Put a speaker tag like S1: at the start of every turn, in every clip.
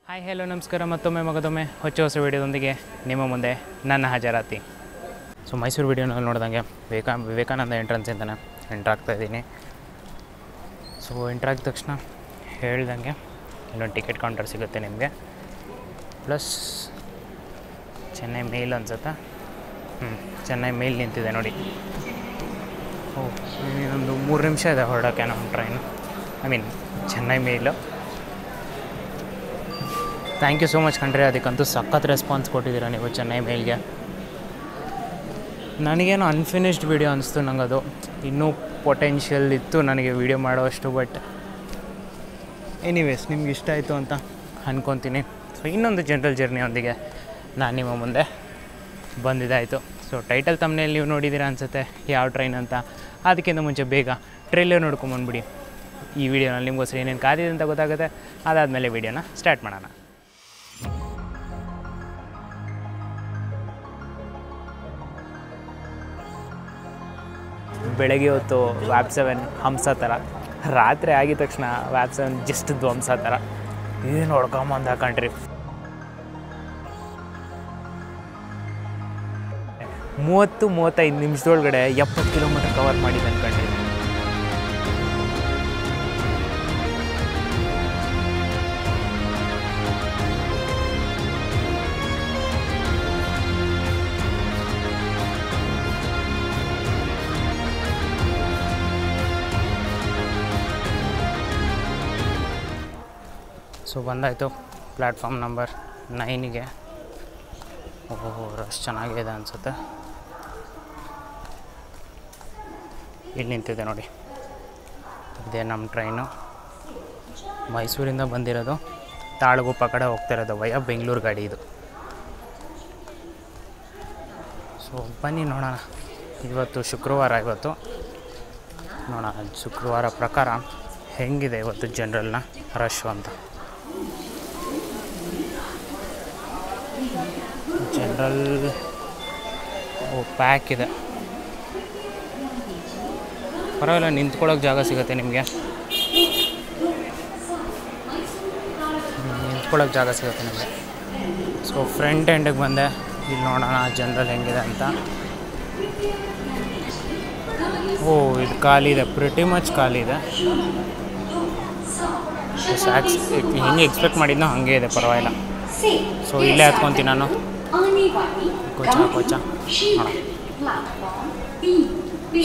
S1: Hi hello ನಮಸ್ಕಾರ ಮತ್ತೊಮ್ಮೆ ಮಗದೊಮ್ಮೆ ಹೊಸ ವೀಡಿಯೋದೊಂದಿಗೆ ನಿಮ್ಮ ಮುಂದೆ ನನ್ನ ಹಾಜರಾತಿ. ಸೊ ಮೈಸೂರು ವೀಡಿಯೋನಲ್ಲಿ ನೋಡಿದಂಗೆ ವಿವೇಕಾನಂದ ಎಂಟ್ರೆನ್ಸಿಂದನೇ ಎಂಟ್ರಾಗ್ತಾಯಿದ್ದೀನಿ. ಸೊ ಎಂಟ್ರಾಗಿದ ತಕ್ಷಣ ಹೇಳ್ದಂಗೆ ಇಲ್ಲೊಂದು ಟಿಕೆಟ್ ಕೌಂಟರ್ ಸಿಗುತ್ತೆ ನಿಮಗೆ. ಪ್ಲಸ್ ಚೆನ್ನೈ ಮೇಲ್ ಅನ್ಸುತ್ತೆ. ಚೆನ್ನೈ ಮೇಲ್ ನಿಂತಿದೆ ನೋಡಿ. ಇನ್ನೊಂದು 3 ನಿಮಿಷ ಇದೆ ಹೊರಡೋಕ್ಕೆ ನಮ್ಮ ಟ್ರೈನು. ಚೆನ್ನೈ ಮೇಲು. ಥ್ಯಾಂಕ್ ಯು ಸೋ ಮಚ್ ಕಣ್ರಿ, ಅದಕ್ಕಂತೂ ಸಖತ್ ರೆಸ್ಪಾನ್ಸ್ ಕೊಟ್ಟಿದ್ದೀರಾ ನೀವು ಚೆನ್ನೈ ಮೇಲ್ಗೆ. ನನಗೇನು ಅನ್ಫಿನಿಶ್ಡ್ ವೀಡಿಯೋ ಅನಿಸ್ತು, ನಂಗೆ ಅದು ಇನ್ನೂ ಪೊಟೆನ್ಷಿಯಲ್ ಇತ್ತು ನನಗೆ ವೀಡಿಯೋ ಮಾಡೋಷ್ಟು. ಬಟ್ ಎನಿವೇಸ್ ನಿಮ್ಗೆ ಇಷ್ಟ ಆಯಿತು ಅಂತ ಅಂದ್ಕೊತೀನಿ. ಸೊ ಇನ್ನೊಂದು ಜನರಲ್ ಜರ್ನಿಯೊಂದಿಗೆ ನಾನು ನಿಮ್ಮ ಮುಂದೆ ಬಂದಿದ್ದಾಯಿತು. ಸೊ ಟೈಟಲ್ ತಮ್ಮನೇಲಿ ನೀವು ನೋಡಿದ್ದೀರಾ ಅನಿಸುತ್ತೆ ಯಾವ ಟ್ರೈನ್ ಅಂತ. ಅದಕ್ಕಿಂತ ಮುಂಚೆ ಬೇಗ ಟ್ರೈಲರ್ ನೋಡ್ಕೊಂಬಂದ್ಬಿಡಿ. ಈ ವಿಡಿಯೋನಲ್ಲಿ ನಿಮಗೋಸ್ಕರ ಏನೇನು ಕಾದಿದೆ ಅಂತ ಗೊತ್ತಾಗುತ್ತೆ. ಅದಾದಮೇಲೆ ವೀಡಿಯೋನ ಸ್ಟಾರ್ಟ್ ಮಾಡೋಣ. ಬೆಳಗ್ಗೆ ಹೊತ್ತು ವ್ಯಾಪ್ 7 ಹಂಸ ಥರ, ರಾತ್ರಿ ಆಗಿದ ತಕ್ಷಣ ವ್ಯಾಪ್ 7 ಜಸ್ಟ್ ಧ್ವಂಸ ಥರ. ಏನು ಹೊಡ್ಕೊಂಬಂದ ಕಣ್ರಿ. 30-35 ನಿಮಿಷದೊಳಗಡೆ 70 ಕಿಲೋಮೀಟರ್ ಕವರ್ ಮಾಡಿದ್ದು ಅನ್ಕೊಂಡ್ರಿ. ಸೊ ಬಂದಾಯಿತು ಪ್ಲ್ಯಾಟ್ಫಾರ್ಮ್ ನಂಬರ್ 9ಗೆ. ಓಹೋ ರಶ್ ಚೆನ್ನಾಗಿದೆ ಅನಿಸುತ್ತೆ. ಇಲ್ಲಿ ನಿಂತಿದೆ ನೋಡಿ, ಇದೇ ನಮ್ಮ ಟ್ರೈನು. ಮೈಸೂರಿಂದ ಬಂದಿರೋದು, ತಾಳಗುಪ್ಪ ಕಡೆ ಹೋಗ್ತಿರೋದು ವಯ ಬೆಂಗಳೂರು ಗಾಡಿ ಇದು. ಸೊ ಬನ್ನಿ ನೋಡೋಣ. ಇವತ್ತು ಶುಕ್ರವಾರ, ಇವತ್ತು ನೋಡೋಣ ಶುಕ್ರವಾರ ಪ್ರಕಾರ ಹೆಂಗಿದೆ ಇವತ್ತು ಜನರಲ್ನ ರಶ್ ಅಂತ. ಜನರಲ್ ಪ್ಯಾಕ್ ಇದೆ, ಪರವಾಗಿಲ್ಲ, ನಿಂತ್ಕೊಳ್ಳೋಕೆ ಜಾಗ ಸಿಗುತ್ತೆ ನಿಮಗೆ. ನಿಂತ್ಕೊಳ್ಳೋಕೆ ಜಾಗ ಸಿಗುತ್ತೆ ನಿಮಗೆ. ಸೊ ಫ್ರಂಟ್ ಎಂಡಿಗೆ ಬಂದೆ. ಇಲ್ಲಿ ನೋಡೋಣ ಜನರಲ್ ಹೆಂಗಿದೆ ಅಂತ. ಇದು ಖಾಲಿ ಇದೆ, ಪ್ರಿಟಿ ಮಚ್ ಖಾಲಿ ಇದೆ. ಹೆಂಗೆ ಎಕ್ಸ್ಪೆಕ್ಟ್ ಮಾಡಿದ್ನೋ ಹಾಗೆ ಇದೆ, ಪರವಾಗಿಲ್ಲ. ಸೊ ಇಲ್ಲೇ ಹತ್ಕೊತೀನಿ ನಾನು. ಕೊಚ್ಚ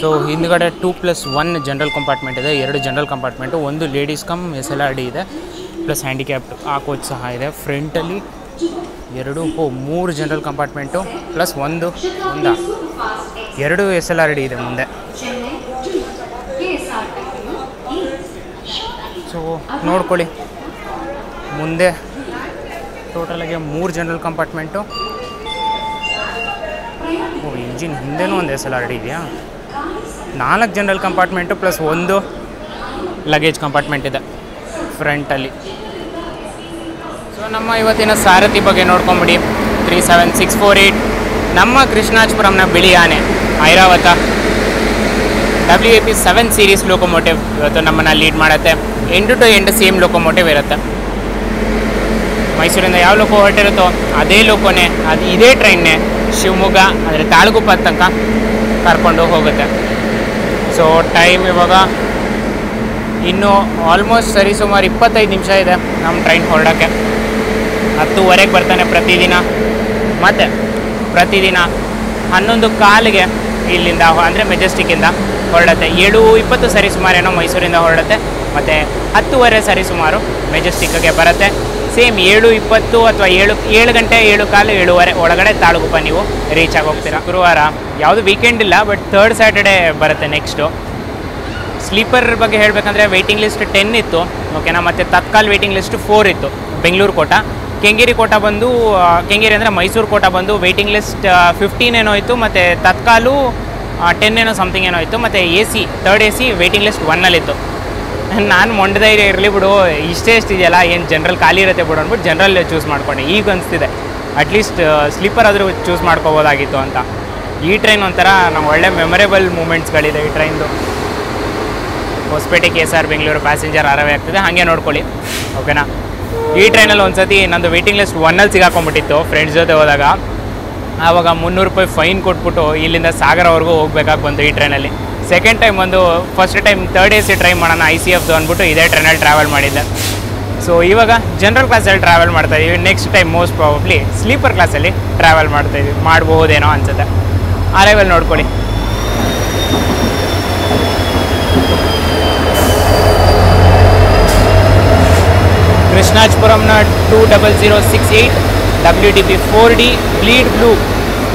S1: ಸೊ ಹಿಂದ್ಗಡೆ 2+1 ಜನರಲ್ ಕಂಪಾರ್ಟ್ಮೆಂಟ್ ಇದೆ. 2 ಜನರಲ್ ಕಂಪಾರ್ಟ್ಮೆಂಟು, ಒಂದು ಲೇಡೀಸ್ ಕಮ್ SLRD ಇದೆ, ಪ್ಲಸ್ ಹ್ಯಾಂಡಿಕ್ಯಾಪ್ಟ್ ಆ ಕೋಚ್ ಸಹ ಇದೆ. ಫ್ರಂಟಲ್ಲಿ 3 ಜನರಲ್ ಕಂಪಾರ್ಟ್ಮೆಂಟು ಪ್ಲಸ್ ಒಂದು 2 SLRD ಇದೆ ಮುಂದೆ. ಸೊ ನೋಡ್ಕೊಳ್ಳಿ, ಮುಂದೆ ಟೋಟಲಾಗಿ 3 ಜನರಲ್ ಕಂಪಾರ್ಟ್ಮೆಂಟು. ಇಂಜಿನ್ ಹಿಂದೆನೂ ಒಂದು SLRD ಇದೆಯಾ. 4 ಜನರಲ್ ಕಂಪಾರ್ಟ್ಮೆಂಟು ಪ್ಲಸ್ ಒಂದು ಲಗೇಜ್ ಕಂಪಾರ್ಟ್ಮೆಂಟ್ ಇದೆ ಫ್ರಂಟಲ್ಲಿ. ಸೊ ನಮ್ಮ ಇವತ್ತಿನ ಸಾರಥಿ ಬಗ್ಗೆ ನೋಡ್ಕೊಂಬಿಡಿ. 37648 ನಮ್ಮ ಕೃಷ್ಣಾಜಪುರಂನ ಬಿಳಿ ಆನೆ ಐರಾವತ WAP 7 ಸೀರೀಸ್ ಲೋಕೋಮೋಟಿವ್ ಇವತ್ತು ನಮ್ಮನ್ನು ಲೀಡ್ ಮಾಡುತ್ತೆ. End to end same locomotive ಇರುತ್ತೆ. ಮೈಸೂರಿಂದ ಯಾವ ಲೋಕೋ ಹೊರಟಿರುತ್ತೋ ಅದೇ ಲೋಕೋನೇ, ಅದು ಇದೇ ಟ್ರೈನ್ನೇ ಶಿವಮೊಗ್ಗ ಅಂದರೆ ತಾಳಗುಪ್ಪ ತನಕ ಕರ್ಕೊಂಡು ಹೋಗುತ್ತೆ. ಸೊ ಟೈಮ್ ಇವಾಗ ಇನ್ನೂ ಆಲ್ಮೋಸ್ಟ್ ಸರಿಸುಮಾರು 25 ನಿಮಿಷ ಇದೆ ನಮ್ಮ ಟ್ರೈನ್ ಹೊರಡೋಕ್ಕೆ. 10:15 ಬರ್ತಾನೆ ಪ್ರತಿದಿನ. ಮತ್ತು ಪ್ರತಿದಿನ 11:15ಗೆ ಇಲ್ಲಿಂದ ಅಂದರೆ ಮೆಜೆಸ್ಟಿಕ್ಕಿಂದ ಹೊರಡುತ್ತೆ. 7:20 ಸರಿಸುಮಾರೇನೋ ಮೈಸೂರಿಂದ ಹೊರಡುತ್ತೆ. ಮತ್ತು 10:15 ಸರಿಸುಮಾರು ಮೆಜೆಸ್ಟಿಕ್ಗೆ ಬರುತ್ತೆ. ಸೇಮ್ 7:20 ಅಥವಾ 7 ಗಂಟೆ 7:15 7:15 ಒಳಗಡೆ ತಾಳಗುಪ್ಪ ನೀವು ರೀಚ್ ಆಗಿ ಹೋಗ್ತೀರಾ. ಶುಕ್ರವಾರ ಯಾವುದು ವೀಕೆಂಡ್ ಇಲ್ಲ, ಬಟ್ 3rd ಸ್ಯಾಟರ್ಡೇ ಬರುತ್ತೆ ನೆಕ್ಸ್ಟು. ಸ್ಲೀಪರ್ ಬಗ್ಗೆ ಹೇಳಬೇಕಂದ್ರೆ ವೆಯ್ಟಿಂಗ್ ಲಿಸ್ಟ್ 10 ಇತ್ತು, ಓಕೆನಾ. ಮತ್ತು ತತ್ಕಾಲ್ ವೆಯ್ಟಿಂಗ್ ಲಿಸ್ಟ್ 4 ಇತ್ತು. ಬೆಂಗಳೂರು ಕೋಟ, ಕೆಂಗೇರಿ ಕೋಟ ಬಂದು, ಕೆಂಗೇರಿ ಅಂದರೆ ಮೈಸೂರು ಕೋಟ ಬಂದು ವೆಯ್ಟಿಂಗ್ ಲಿಸ್ಟ್ 15 ಏನೋ ಇತ್ತು, ಮತ್ತು ತತ್ಕಾಲು 10 ಏನೋ ಸಮಥಿಂಗ್ ಏನೋ ಇತ್ತು. ಮತ್ತು AC 3rd AC waiting list 1ನಲ್ಲಿತ್ತು. ನಾನು ಮೊಂಡದೈರ್ಯ ಇರಲಿ ಬಿಡು, ಇಷ್ಟೇ ಇದೆಯಲ್ಲ, ಏನು ಜನರಲ್ ಖಾಲಿ ಇರುತ್ತೆ ಬಿಡು ಅಂದ್ಬಿಟ್ಟು ಜನರಲ್ ಚೂಸ್ ಮಾಡ್ಕೊಂಡೆ. ಈಗ ಅನಿಸ್ತಿದೆ ಅಟ್ಲೀಸ್ಟ್ ಸ್ಲೀಪರ್ ಆದರೂ ಚೂಸ್ ಮಾಡ್ಕೋಬೋದಾಗಿತ್ತು ಅಂತ. ಈ ಟ್ರೈನ್ ಒಂಥರ ನಾವು ಒಳ್ಳೆ ಮೆಮೊರೇಬಲ್ ಮೂಮೆಂಟ್ಸ್ಗಳಿದೆ ಈ ಟ್ರೈನ್ದು. ಹೊಸಪೇಟೆ KSR ಬೆಂಗಳೂರು ಪ್ಯಾಸೆಂಜರ್ ಅರವೇ ಆಗ್ತದೆ, ಹಾಗೆ ನೋಡ್ಕೊಳ್ಳಿ ಓಕೆನಾ. ಈ ಟ್ರೈನಲ್ಲಿ ಒಂದು ಸತಿ ನಂದು ವೇಟಿಂಗ್ ಲಿಸ್ಟ್ 1 ಸಿಗಾಕೊಂಡ್ಬಿಟ್ಟಿತ್ತು ಫ್ರೆಂಡ್ಸ್ ಜೊತೆ ಹೋದಾಗ. ಆವಾಗ 300 ರೂಪಾಯಿ ಫೈನ್ ಕೊಟ್ಬಿಟ್ಟು ಇಲ್ಲಿಂದ ಸಾಗರವರೆಗೂ ಹೋಗ್ಬೇಕಾಗಿ ಬಂತು ಈ ಟ್ರೈನಲ್ಲಿ. ಸೆಕೆಂಡ್ ಟೈಮ್ ಒಂದು first time 3rd AC try ಮಾಡೋಣ ICFದು ಅಂದ್ಬಿಟ್ಟು ಇದೇ ಟ್ರೈನಲ್ಲಿ ಟ್ರಾವೆಲ್ ಮಾಡಿದ್ದೆ. ಸೊ ಇವಾಗ ಜನರಲ್ ಕ್ಲಾಸಲ್ಲಿ ಟ್ರಾವೆಲ್ ಮಾಡ್ತಾಯಿದ್ದೀವಿ. Next time most probably sleeper ಕ್ಲಾಸಲ್ಲಿ ಟ್ರಾವೆಲ್ ಮಾಡ್ಬಹುದೇನೋ ಅನ್ಸುತ್ತೆ. ಅರೈವಲ್ ನೋಡ್ಕೊಳ್ಳಿ. ಕೃಷ್ಣಾಜಪುರಂನ 20068 WDP 4D ಬ್ಲೀಡ್ ಬ್ಲೂ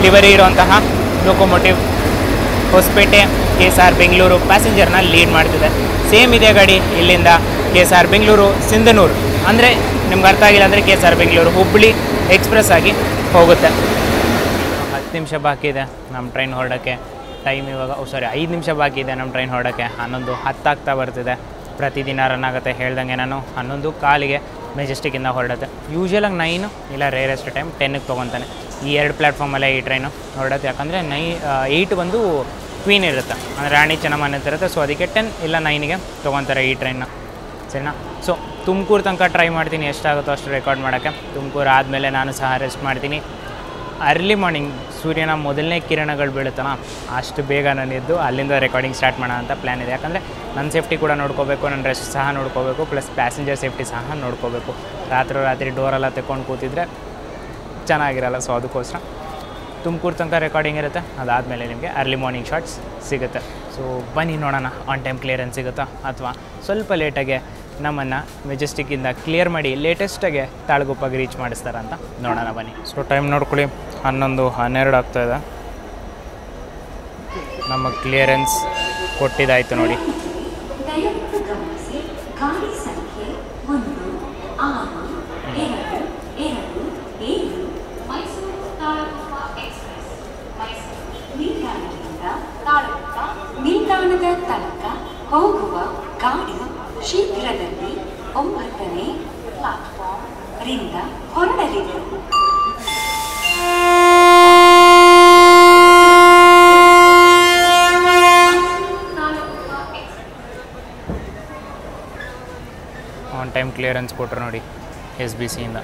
S1: ಲಿವರಿ ಇರುವಂತಹ ಲೋಕೋಮೋಟಿವ್ ಹೊಸಪೇಟೆ KSR ಬೆಂಗಳೂರು ಪ್ಯಾಸೆಂಜರ್ನ ಲೀಡ್ ಮಾಡ್ತಿದೆ. ಸೇಮ್ ಇದೆ ಗಾಡಿ ಇಲ್ಲಿಂದ KSR ಬೆಂಗಳೂರು ಸಿಂಧನೂರು, ಅಂದರೆ ನಿಮ್ಗೆ ಅರ್ಥ ಆಗಿಲ್ಲ ಅಂದರೆ KSR ಬೆಂಗಳೂರು ಹುಬ್ಬಳ್ಳಿ ಎಕ್ಸ್ಪ್ರೆಸ್ ಆಗಿ ಹೋಗುತ್ತೆ. 10 ನಿಮಿಷ ಬಾಕಿ ಇದೆ ನಮ್ಮ ಟ್ರೈನ್ ಹೊರಡೋಕ್ಕೆ. ಟೈಮ್ ಇವಾಗ 5 ನಿಮಿಷ ಬಾಕಿ ಇದೆ ನಮ್ಮ ಟ್ರೈನ್ ಹೊರಡೋಕ್ಕೆ. 11:10 ಆಗ್ತಾ ಬರ್ತಿದೆ. ಪ್ರತಿದಿನ ರನ್ ಆಗುತ್ತೆ. ಹೇಳ್ದಂಗೆ ನಾನು 11:15ಗೆ ಮೆಜೆಸ್ಟಿಕ್ಕಿಂದ ಹೊರಡುತ್ತೆ. ಯೂಶ್ವಲಾಗಿ 9 ಇಲ್ಲ ರೇರೆಸ್ಟ್ ಟೈಮ್ 10ಗೆ ತೊಗೊತಾನೆ. ಈ 2 ಪ್ಲ್ಯಾಟ್ಫಾರ್ಮಲ್ಲೇ ಈ ಟ್ರೈನು ಹೊರಡುತ್ತೆ. ಯಾಕಂದರೆ 8 ಬಂದು ಕ್ವೀನ್ ಇರುತ್ತೆ, ಅಂದರೆ ರಾಣಿ ಚೆನ್ನಮ್ಮ ಇರುತ್ತೆ. ಸೊ ಅದಕ್ಕೆ 10 ಇಲ್ಲ 9ಗೆ ತೊಗೊತಾರೆ ಈ ಟ್ರೈನ್ನ. ಸರಿನಾ? ಸೊ ತುಮಕೂರು ತನಕ ಟ್ರೈ ಮಾಡ್ತೀನಿ, ಎಷ್ಟಾಗುತ್ತೋ ಅಷ್ಟು ರೆಕಾರ್ಡ್ ಮಾಡೋಕ್ಕೆ. ತುಮಕೂರು ಆದಮೇಲೆ ನಾನು ಸಹ ರೆಸ್ಟ್ ಮಾಡ್ತೀನಿ. ಅರ್ಲಿ ಮಾರ್ನಿಂಗ್ ಸೂರ್ಯನ ಮೊದಲನೇ ಕಿರಣಗಳು ಬೀಳುತ್ತಲ್ಲ, ಅಷ್ಟು ಬೇಗ ನಾನು ಎದ್ದು ಅಲ್ಲಿಂದ ರೆಕಾರ್ಡಿಂಗ್ ಸ್ಟಾರ್ಟ್ ಮಾಡೋಣ ಅಂತ ಪ್ಲ್ಯಾನ್ ಇದೆ. ಯಾಕಂದರೆ ನನ್ನ ಸೇಫ್ಟಿ ಕೂಡ ನೋಡ್ಕೋಬೇಕು, ನನ್ನ ರೆಸ್ಟ್ ಸಹ ನೋಡ್ಕೋಬೇಕು, ಪ್ಲಸ್ ಪ್ಯಾಸೆಂಜರ್ ಸೇಫ್ಟಿ ಸಹ ನೋಡ್ಕೋಬೇಕು. ರಾತ್ರಿ ಡೋರೆಲ್ಲ ತೆಕ್ಕೊಂಡು ಕೂತಿದ್ರೆ ಚೆನ್ನಾಗಿರಲ್ಲ. ಸೊ ಅದಕ್ಕೋಸ್ಕರ ತುಮಕೂರು ತನಕ ರೆಕಾರ್ಡಿಂಗ್ ಇರುತ್ತೆ. ಅದಾದಮೇಲೆ ನಿಮಗೆ ಅರ್ಲಿ ಮಾರ್ನಿಂಗ್ ಶಾರ್ಟ್ಸ್ ಸಿಗುತ್ತೆ. ಸೊ ಬನ್ನಿ ನೋಡೋಣ ಆನ್ ಟೈಮ್ ಕ್ಲಿಯರೆನ್ಸ್ ಸಿಗುತ್ತಾ ಅಥವಾ ಸ್ವಲ್ಪ ಲೇಟಾಗೆ ನಮ್ಮನ್ನು ಮೆಜೆಸ್ಟಿಕ್ಕಿಂದ ಕ್ಲಿಯರ್ ಮಾಡಿ ಲೇಟೆಸ್ಟಾಗೆ ತಾಳಗುಪ್ಪಗೆ ರೀಚ್ ಮಾಡಿಸ್ತಾರೆ ಅಂತ ನೋಡೋಣ ಬನ್ನಿ. ಸೊ ಟೈಮ್ ನೋಡ್ಕೊಳ್ಳಿ, 11:12 ಆಗ್ತಾಯಿದೆ. ನಮ್ಮ ಕ್ಲಿಯರೆನ್ಸ್ ಕೊಟ್ಟಿದ್ದಾಯಿತು ನೋಡಿ.
S2: ನಿಲ್ದಾಣದ ತನಕ ಹೋಗುವ ಗಾಡಿ ಶೀಘ್ರದಲ್ಲಿ 9ನೇ ಪ್ಲಾಟ್ಫಾರ್ಮ್ ರಿಂದ ಹೊರಡಲಿದೆ.
S1: ಆನ್ ಟೈಮ್ ಕ್ಲಿಯರೆನ್ಸ್ ಕೊಟ್ಟರು ನೋಡಿ SBCಯಿಂದ.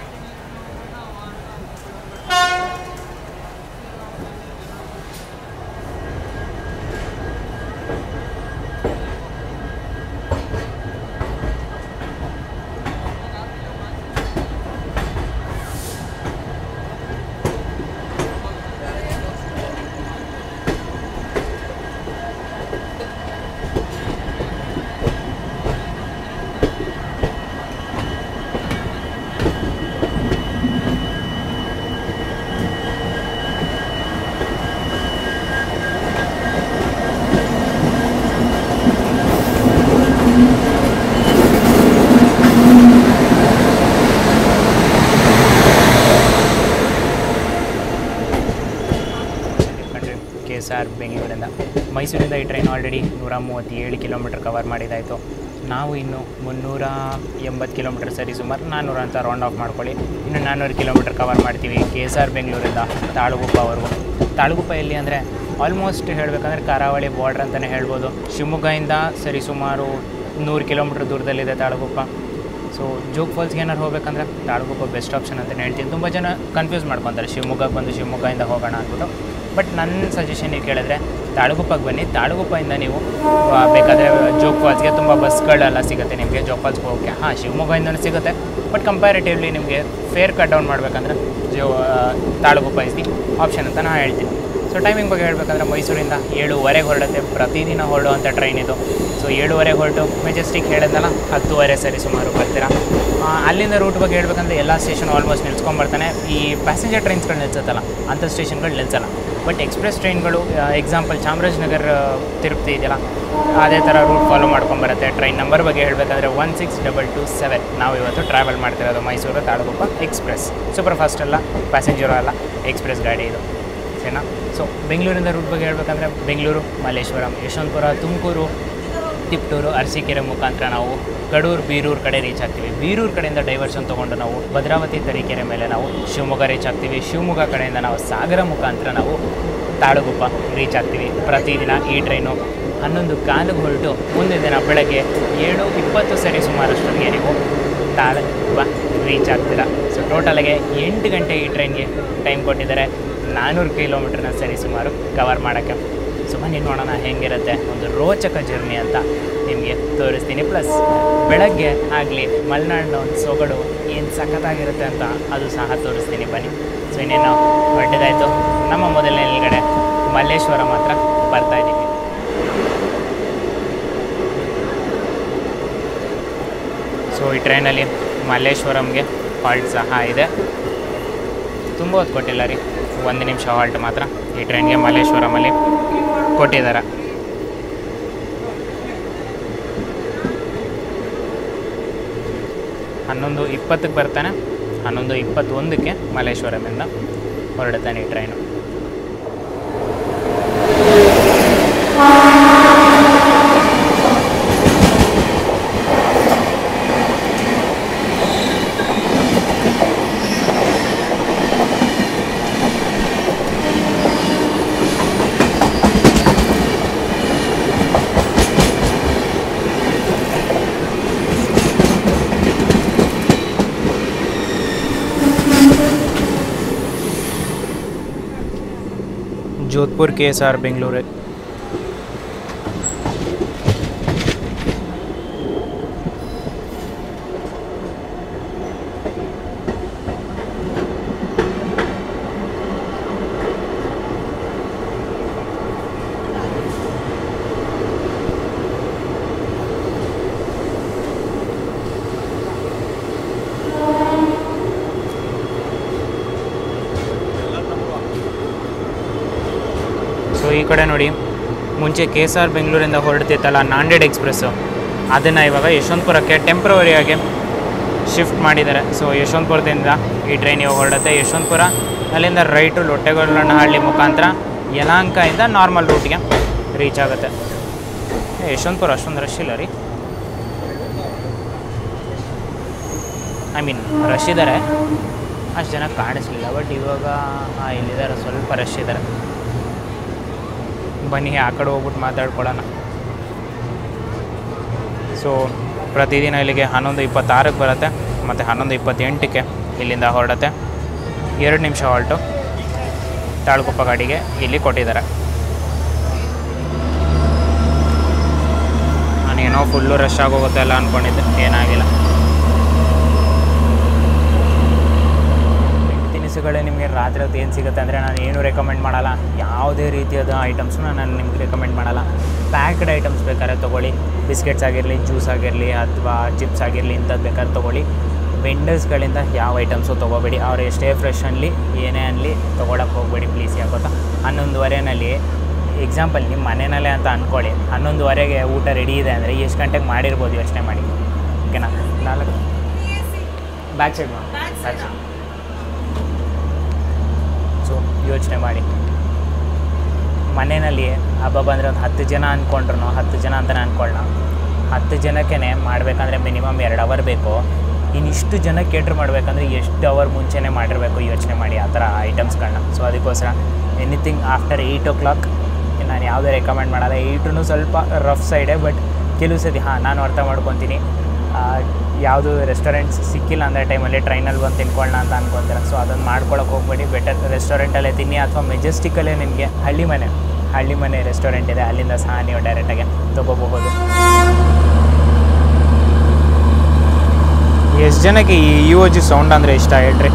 S1: KSR ಬೆಂಗಳೂರಿಂದ. ಮೈಸೂರಿಂದ ಈ ಟ್ರೈನ್ ಆಲ್ರೆಡಿ 137 ಕಿಲೋಮೀಟರ್ ಕವರ್ ಮಾಡಿದ್ದಾಯಿತು. ನಾವು ಇನ್ನು 380 ಕಿಲೋಮೀಟರ್ ಸರಿ ಸುಮಾರು 400 ಅಂತ ರೌಂಡ್ ಆಫ್ ಮಾಡ್ಕೊಳ್ಳಿ. ಇನ್ನು 400 ಕಿಲೋಮೀಟರ್ ಕವರ್ ಮಾಡ್ತೀವಿ KSR ಬೆಂಗಳೂರಿಂದ ತಾಳಗುಪ್ಪವರೆಗೂ. ತಾಳಗುಪ್ಪ ಎಲ್ಲಿ ಅಂದರೆ ಆಲ್ಮೋಸ್ಟ್ ಹೇಳಬೇಕಂದ್ರೆ ಕರಾವಳಿ ಬಾರ್ಡ್ರ್ ಅಂತಲೇ ಹೇಳ್ಬೋದು. ಶಿವಮೊಗ್ಗದಿಂದ ಸರಿ ಸುಮಾರು 100 ಕಿಲೋಮೀಟರ್ ದೂರದಲ್ಲಿದೆ ತಾಳಗುಪ್ಪ. ಸೊ ಜೋಗ್ ಫಾಲ್ಸ್ಗೆ ಏನಾರು ಹೋಗ್ಬೇಕಂದ್ರೆ ತಾಳಗುಪ್ಪ ಬೆಸ್ಟ್ ಆಪ್ಷನ್ ಅಂತಲೇ ಹೇಳ್ತೀನಿ. ತುಂಬ ಜನ ಕನ್ಫ್ಯೂಸ್ ಮಾಡ್ಕೊತಾರೆ ಶಿವಮೊಗ್ಗಕ್ಕೆ ಬಂದು ಶಿವಮೊಗ್ಗದಿಂದ ಹೋಗೋಣ ಅಂದ್ಬಿಟ್ಟು. ಬಟ್ ನನ್ನ ಸಜೆಷನ್ ನೀವು ಕೇಳಿದ್ರೆ ತಾಳಗುಪ್ಪಗೆ ಬನ್ನಿ. ತಾಳಗುಪ್ಪದಿಂದ ನೀವು ಬೇಕಾದರೆ ಜೋಗ್ ಫಾಲ್ಸ್ಗೆ ತುಂಬ ಬಸ್ಗಳೆಲ್ಲ ಸಿಗುತ್ತೆ ನಿಮಗೆ ಜೋಗ್ ಫಾಲ್ಸ್ಗೆ ಹೋಗೋಕ್ಕೆ. ಶಿವಮೊಗ್ಗದಿಂದಲೂ ಸಿಗುತ್ತೆ, ಬಟ್ ಕಂಪ್ಯಾರಿಟಿವ್ಲಿ ನಿಮಗೆ ಫೇರ್ ಕಟ್ ಡೌನ್ ಮಾಡಬೇಕಂದ್ರೆ ತಾಳಗುಪ್ಪ ಇಸ್ ದಿ ಆಪ್ಷನ್ ಅಂತ ನಾನು ಹೇಳ್ತೀನಿ. ಸೊ ಟೈಮಿಂಗ್ ಬಗ್ಗೆ ಹೇಳಬೇಕಂದ್ರೆ ಮೈಸೂರಿಂದ 7:15 ಹೊರಡುತ್ತೆ. ಪ್ರತಿದಿನ ಹೊರಡುವಂಥ ಟ್ರೈನ್ ಇದು. ಸೊ 7:15 ಹೊರಟು ಮೆಜೆಸ್ಟಿಕ್ ಹೇಳಿದ್ನಲ್ಲ 10:30 ಸರಿ ಸುಮಾರು ಬರ್ತೀರಾ. ಅಲ್ಲಿಂದ ರೂಟ್ ಬಗ್ಗೆ ಹೇಳಬೇಕಂದ್ರೆ ಎಲ್ಲ ಸ್ಟೇಷನ್ ಆಲ್ಮೋಸ್ಟ್ ನಿಲ್ಸ್ಕೊಂಬರ್ತಾನೆ. ಈ ಪ್ಯಾಸೆಂಜರ್ ಟ್ರೈನ್ಸ್ಗಳು ನಿಲ್ಸುತ್ತಲ್ಲ ಅಂಥ ಸ್ಟೇಷನ್ಗಳು ನಿಲ್ಸಲ್ಲ. ಬಟ್ ಎಕ್ಸ್ಪ್ರೆಸ್ ಟ್ರೈನ್ಗಳು ಎಕ್ಸಾಂಪಲ್ ಚಾಮರಾಜನಗರ ತಿರುಪತಿ ಇದೆಯಲ್ಲ ಅದೇ ಥರ ರೂಟ್ ಫಾಲೋ ಮಾಡ್ಕೊಂಬರುತ್ತೆ. ಟ್ರೈನ್ ನಂಬರ್ ಬಗ್ಗೆ ಹೇಳಬೇಕಾದ್ರೆ 16227 ನಾವು ಇವತ್ತು ಟ್ರಾವೆಲ್ ಮಾಡ್ತಿರೋದು Mysuru Talaguppa express. Super fast ಅಲ್ಲ, ಪ್ಯಾಸೆಂಜರು ಅಲ್ಲ, ಎಕ್ಸ್ಪ್ರೆಸ್ ಗಾಡಿ ಇದು. ಸರಿನಾ? ಸೊ ಬೆಂಗಳೂರಿಂದ ರೂಟ್ ಬಗ್ಗೆ ಹೇಳಬೇಕಂದ್ರೆ ಬೆಂಗಳೂರು, ಮಲ್ಲೇಶ್ವರಂ, ಯಶವಂತಪುರ, ತುಮಕೂರು, ತಿಪ್ಟೂರು, ಅರಸೀಕೆರೆ ಮುಖಾಂತರ ನಾವು ಕಡೂರು, ಬೀರೂರು ಕಡೆ ರೀಚ್ ಆಗ್ತೀವಿ. ಬೀರೂರು ಕಡೆಯಿಂದ ಡೈವರ್ಷನ್ ತೊಗೊಂಡು ನಾವು ಭದ್ರಾವತಿ, ತರೀಕೆರೆ ಮೇಲೆ ನಾವು ಶಿವಮೊಗ್ಗ ರೀಚ್ ಆಗ್ತೀವಿ. ಶಿವಮೊಗ್ಗ ಕಡೆಯಿಂದ ನಾವು ಸಾಗರ ಮುಖಾಂತರ ನಾವು ತಾಳಗುಪ್ಪ ರೀಚ್ ಆಗ್ತೀವಿ. ಪ್ರತಿದಿನ ಈ ಟ್ರೈನು 11 ಕಾಲಿಗೆ ಹೊರಟು ಮುಂದಿನ ದಿನ ಬೆಳಗ್ಗೆ 7:20 ಸರಿ ಸುಮಾರಷ್ಟೊತ್ತಿಗೆ ನೀವು ತಾಳಗುಪ್ಪ ರೀಚ್ ಆಗ್ತೀರಾ. ಸೊ ಟೋಟಲಾಗೆ 8 ಗಂಟೆ ಈ ಟ್ರೈನ್ಗೆ ಟೈಮ್ ಕೊಟ್ಟಿದ್ದಾರೆ. 400 ಕಿಲೋಮೀಟ್ರನ್ನ ಸರಿ ಸುಮಾರು ಕವರ್ ಮಾಡೋಕ್ಕೆ. ಸೊ ಬನ್ನಿ ನೋಡೋಣ ಹೇಗಿರುತ್ತೆ, ಒಂದು ರೋಚಕ ಜರ್ನಿ ಅಂತ ನಿಮಗೆ ತೋರಿಸ್ತೀನಿ. ಪ್ಲಸ್ ಬೆಳಗ್ಗೆ ಆಗಲಿ ಮಲೆನಾಡಿನ ಒಂದು ಸೊಗಡು ಏನು ಸಖತ್ತಾಗಿರುತ್ತೆ ಅಂತ ಅದು ಸಹ ತೋರಿಸ್ತೀನಿ ಬನ್ನಿ. ಸೊ ಇನ್ನೇನು ಹೊರಟಿದಾಯಿತು. ನಮ್ಮ ಮೊದಲನೇ ನಿಲ್ಗಡೆ ಮಲ್ಲೇಶ್ವರ ಮಾತ್ರ ಬರ್ತಾಯಿದ್ದೀವಿ. ಸೊ ಈ ಟ್ರೈನಲ್ಲಿ ಮಲ್ಲೇಶ್ವರಂಗೆ ಹಾಲ್ಟ್ ಸಹ ಇದೆ. ತುಂಬ ಹೊತ್ತು ಕೊಟ್ಟಿಲ್ಲ ರೀ, 1 ನಿಮಿಷ ಹಾಲ್ಟ್ ಮಾತ್ರ ಈ ಟ್ರೈನ್ಗೆ ಮಲ್ಲೇಶ್ವರಮಲ್ಲಿ ಕೊಟ್ಟಿದ್ದಾರೆ. ಹನ್ನೊಂದು 20ಕ್ಕೆ ಬರ್ತಾನೆ, 11:21ಕ್ಕೆ ಮಲ್ಲೇಶ್ವರಮಿಂದ ಹೊರಡುತ್ತಾನೆ ಈ train. Jodhpur KSR Bengaluru. So ಈ ಕಡೆ ನೋಡಿ, ಮುಂಚೆ KSR ಬೆಂಗಳೂರಿಂದ ಹೊರಡ್ತಿತ್ತಲ್ಲ ನಾಂದೇಡ್ ಎಕ್ಸ್ಪ್ರೆಸ್ಸು, ಅದನ್ನು ಇವಾಗ ಯಶವಂತಪುರಕ್ಕೆ ಟೆಂಪ್ರವರಿಯಾಗಿ ಶಿಫ್ಟ್ ಮಾಡಿದ್ದಾರೆ. ಸೊ ಯಶವಂತಪುರದಿಂದ ಈ ಟ್ರೈನ್ ಇವಾಗ ಹೊರಡುತ್ತೆ. ಯಶವಂತಪುರ ಅಲ್ಲಿಂದ ರೈಟು ಲೊಟ್ಟೆಗೊಲ್ಲನಹಳ್ಳಿ ಮುಖಾಂತರ ಯಲಹಂಕದಿಂದ ನಾರ್ಮಲ್ ರೂಟ್ಗೆ ರೀಚ್ ಆಗುತ್ತೆ. ಯಶವಂತಪುರ ಅಷ್ಟೊಂದು ರಶ್ ಇಲ್ಲ ರೀ, ಐ ಮೀನ್ ರಶ್ ಇದ್ದಾರೆ, ಅಷ್ಟು ಜನ ಕಾಣಿಸ್ಲಿಲ್ಲ. ಬಟ್ ಇವಾಗ ಇಲ್ಲಿದ್ದಾರೆ, ಸ್ವಲ್ಪ ರಶ್ ಇದ್ದಾರೆ. ಬನ್ನಿ ಆ ಕಡೆ ಹೋಗ್ಬಿಟ್ಟು ಮಾತಾಡ್ಕೊಳ್ಳೋಣ. ಸೊ ಪ್ರತಿದಿನ ಇಲ್ಲಿಗೆ 11:26ಕ್ಕೆ ಬರುತ್ತೆ ಮತ್ತು 11:28ಕ್ಕೆ ಇಲ್ಲಿಂದ ಹೊರಡುತ್ತೆ. 2 ನಿಮಿಷ ಹಾಲ್ಟು ತಾಳಗುಪ್ಪ ಗಾಡಿಗೆ ಇಲ್ಲಿ ಕೊಟ್ಟಿದ್ದಾರೆ. ನಾನೇನೋ ಫುಲ್ಲು ರಶ್ ಆಗೋಗುತ್ತೆ ಎಲ್ಲ ಅಂದ್ಕೊಂಡಿದ್ದೆ, ಏನಾಗಿಲ್ಲ. ತಿನಿಸುಗಳೇ ನಿಮಗೆ ರಾತ್ರಿ ಹೊತ್ತು ಏನು ಸಿಗುತ್ತೆ ಅಂದರೆ ನಾನು ಏನೂ ರೆಕಮೆಂಡ್ ಮಾಡಲ್ಲ. ಯಾವುದೇ ರೀತಿಯಾದ ಐಟಮ್ಸ್ನ ನಾನು ನಿಮ್ಗೆ ರೆಕಮೆಂಡ್ ಮಾಡಲ್ಲ. ಪ್ಯಾಕ್ಡ್ ಐಟಮ್ಸ್ ಬೇಕಾದ್ರೆ ತೊಗೊಳ್ಳಿ, ಬಿಸ್ಕೆಟ್ಸ್ ಆಗಿರಲಿ, ಜ್ಯೂಸ್ ಆಗಿರಲಿ ಅಥವಾ ಚಿಪ್ಸ್ ಆಗಿರಲಿ, ಇಂಥದ್ದು ಬೇಕಾದ್ರೆ ತೊಗೊಳ್ಳಿ. ವೆಂಡರ್ಸ್ಗಳಿಂದ ಯಾವ ಐಟಮ್ಸು ತೊಗೋಬೇಡಿ. ಅವ್ರು ಎಷ್ಟೇ ಫ್ರೆಶ್ ಅನ್ನಲಿ ಏನೇ ಅನ್ನಲಿ ತೊಗೊಳಕ್ಕೆ ಹೋಗಬೇಡಿ ಪ್ಲೀಸ್. ಯಾಕೊತ್ತಾ 11:15ನಲ್ಲಿ ಎಕ್ಸಾಂಪಲ್ ನಿಮ್ಮ ಮನೆಯಲ್ಲೇ ಅಂತ ಅಂದ್ಕೊಳ್ಳಿ, 11:15ಗೆ ಊಟ ರೆಡಿ ಇದೆ ಅಂದರೆ ಎಷ್ಟು ಗಂಟೆಗೆ ಮಾಡಿರ್ಬೋದು ಯೋಚನೆ ಮಾಡಿ, ಓಕೆನಾ? 4 ಬ್ಯಾಕ್ ಸೈಡ್ ಮಾಡಿ. ಸೊ ಯೋಚನೆ ಮಾಡಿ, ಮನೆಯಲ್ಲಿ ಹಬ್ಬ ಬಂದರೆ ಒಂದು 10 ಜನ ಅಂದ್ಕೊಂಡ್ರು, 10 ಜನ ಅಂತಲೇ ಅಂದ್ಕೊಳ್ಳೋಣ, 10 ಜನಕ್ಕೆ ಮಾಡಬೇಕಂದ್ರೆ ಮಿನಿಮಮ್ 2 ಅವರ್ ಬೇಕು. ಇನ್ನಿಷ್ಟು ಜನ ಕೇಟ್ರ್ ಮಾಡಬೇಕಂದ್ರೆ ಎಷ್ಟು ಅವರ್ ಮುಂಚೆನೇ ಮಾಡಿರಬೇಕು ಯೋಚನೆ ಮಾಡಿ ಆ ಥರ ಐಟಮ್ಸ್ಗಳನ್ನ. ಸೊ ಅದಕ್ಕೋಸ್ಕರ ಎನಿಥಿಂಗ್ ಆಫ್ಟರ್ 8 o'clock ನಾನು ಯಾವುದೇ ರೆಕಮೆಂಡ್ ಮಾಡಲ್ಲ. 8 ಸ್ವಲ್ಪ ರಫ್ ಸೈಡೇ, ಬಟ್ ಕೆಲವು ಸತಿ ನಾನು ಅರ್ಥ ಮಾಡ್ಕೊತೀನಿ, ಯಾವುದು ರೆಸ್ಟೋರೆಂಟ್ಸ್ ಸಿಕ್ಕಿಲ್ಲ ಅಂದರೆ ಟೈಮಲ್ಲಿ ಟ್ರೈನಲ್ಲಿ ಬಂದು ತಿನ್ಕೊಳ್ಳೋಣ ಅಂತ ಅನ್ಕೊತಾರೆ. ಸೊ ಅದನ್ನು ಮಾಡ್ಕೊಳಕ್ಕೆ ಹೋಗ್ಬೇಡಿ, ಬೆಟರ್ ರೆಸ್ಟೋರೆಂಟಲ್ಲೇ ತಿನ್ನಿ. ಅಥವಾ ಮೆಜೆಸ್ಟಿಕಲ್ಲೇ ನಿಮಗೆ ಹಳ್ಳಿ ಮನೆ ರೆಸ್ಟೋರೆಂಟ್ ಇದೆ, ಅಲ್ಲಿಂದ ಸಹ ನೀವು ಡೈರೆಕ್ಟಾಗಿ ತೊಗೋಬಹುದು. ಎಷ್ಟು ಜನಕ್ಕೆ ಈ EOG ಸೌಂಡ್ ಅಂದರೆ ಇಷ್ಟ ಹೇಳ್ರಿ?